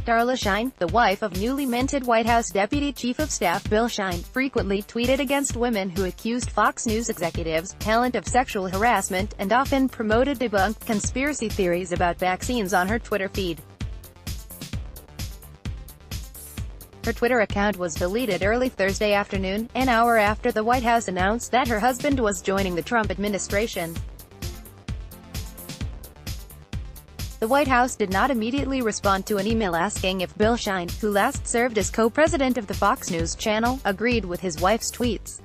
Darla Shine, the wife of newly minted White House Deputy Chief of Staff Bill Shine, frequently tweeted against women who accused Fox News executives, talent of sexual harassment, and often promoted debunked conspiracy theories about vaccines on her Twitter feed. Her Twitter account was deleted early Thursday afternoon, an hour after the White House announced that her husband was joining the Trump administration. The White House did not immediately respond to an email asking if Bill Shine, who last served as co-president of the Fox News channel, agreed with his wife's tweets.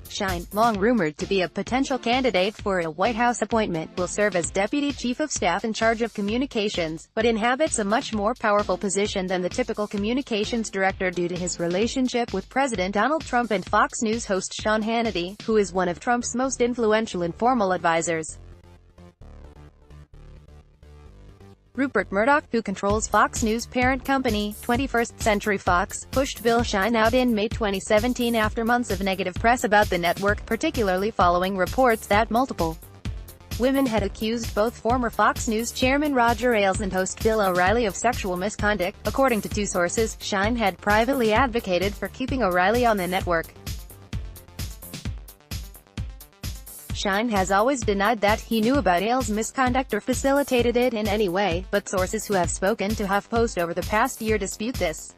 Shine, long rumored to be a potential candidate for a White House appointment, will serve as Deputy Chief of Staff in charge of communications, but inhabits a much more powerful position than the typical communications director due to his relationship with President Donald Trump and Fox News host Sean Hannity, who is one of Trump's most influential informal advisors. Rupert Murdoch, who controls Fox News' parent company, 21st Century Fox, pushed Bill Shine out in May 2017 after months of negative press about the network, particularly following reports that multiple women had accused both former Fox News chairman Roger Ailes and host Bill O'Reilly of sexual misconduct. According to two sources, Shine had privately advocated for keeping O'Reilly on the network. Shine has always denied that he knew about Ailes' misconduct or facilitated it in any way, but sources who have spoken to HuffPost over the past year dispute this.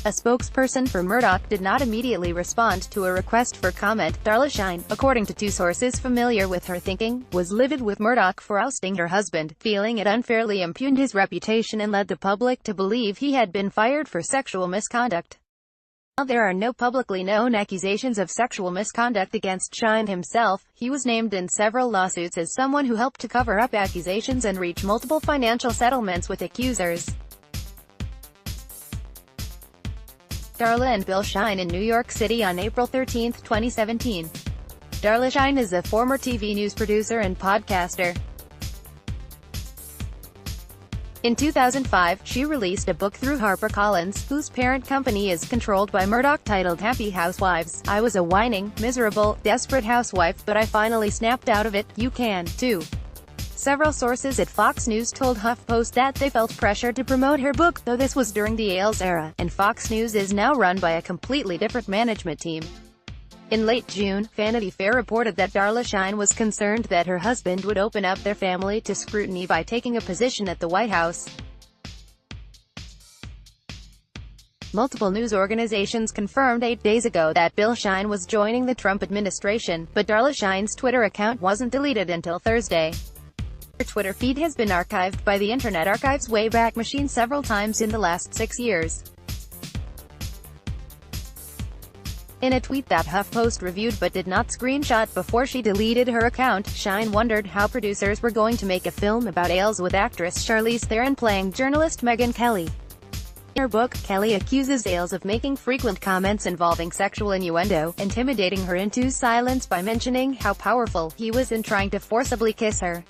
A spokesperson for Murdoch did not immediately respond to a request for comment. Darla Shine, according to two sources familiar with her thinking, was livid with Murdoch for ousting her husband, feeling it unfairly impugned his reputation and led the public to believe he had been fired for sexual misconduct. While there are no publicly known accusations of sexual misconduct against Shine himself, he was named in several lawsuits as someone who helped to cover up accusations and reach multiple financial settlements with accusers. Darla and Bill Shine in New York City on April 13, 2017. Darla Shine is a former TV news producer and podcaster. In 2005, she released a book through HarperCollins, whose parent company is controlled by Murdoch, titled Happy Housewives. I was a whining, miserable, desperate housewife, but I finally snapped out of it. You can, too. Several sources at Fox News told HuffPost that they felt pressure to promote her book, though this was during the Ailes era, and Fox News is now run by a completely different management team. In late June, Vanity Fair reported that Darla Shine was concerned that her husband would open up their family to scrutiny by taking a position at the White House. Multiple news organizations confirmed 8 days ago that Bill Shine was joining the Trump administration, but Darla Shine's Twitter account wasn't deleted until Thursday. Her Twitter feed has been archived by the Internet Archive's Wayback Machine several times in the last 6 years. In a tweet that HuffPost reviewed but did not screenshot before she deleted her account, Shine wondered how producers were going to make a film about Ailes with actress Charlize Theron playing journalist Megyn Kelly. In her book, Kelly accuses Ailes of making frequent comments involving sexual innuendo, intimidating her into silence by mentioning how powerful he was in trying to forcibly kiss her.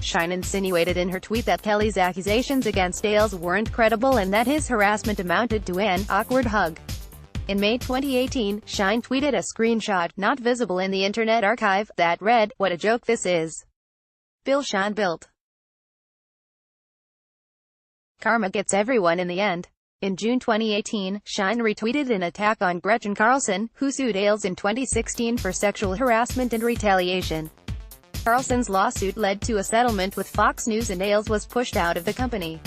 Shine insinuated in her tweet that Kelly's accusations against Ailes weren't credible and that his harassment amounted to an awkward hug. In May 2018, Shine tweeted a screenshot, not visible in the Internet Archive, that read, "What a joke this is. Bill Shine built. Karma gets everyone in the end." In June 2018, Shine retweeted an attack on Gretchen Carlson, who sued Ailes in 2016 for sexual harassment and retaliation. Carlson's lawsuit led to a settlement with Fox News and Ailes was pushed out of the company.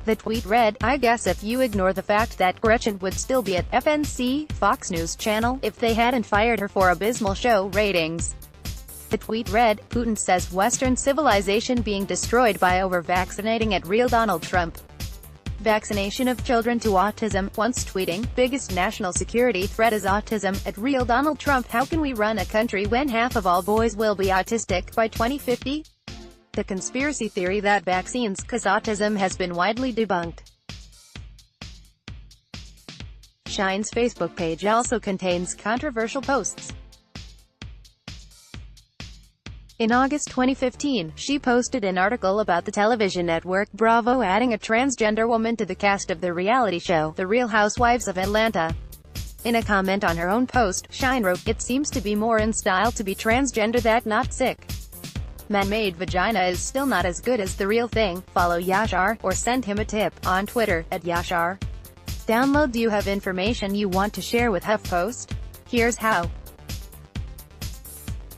The tweet read, "I guess if you ignore the fact that Gretchen would still be at FNC, Fox News channel, if they hadn't fired her for abysmal show ratings." The tweet read, "Putin says Western civilization being destroyed by over-vaccinating at real Donald Trump. Vaccination of children to autism," once tweeting, "Biggest national security threat is autism, at real Donald Trump. How can we run a country when half of all boys will be autistic by 2050? The conspiracy theory that vaccines cause autism has been widely debunked. Shine's Facebook page also contains controversial posts. In August 2015, she posted an article about the television network Bravo adding a transgender woman to the cast of the reality show, The Real Housewives of Atlanta. In a comment on her own post, Shine wrote, "It seems to be more in style to be transgender than not sick. Man-made vagina is still not as good as the real thing." Follow Yashar, or send him a tip, on Twitter, @Yashar. Download. Do you have information you want to share with HuffPost? Here's how.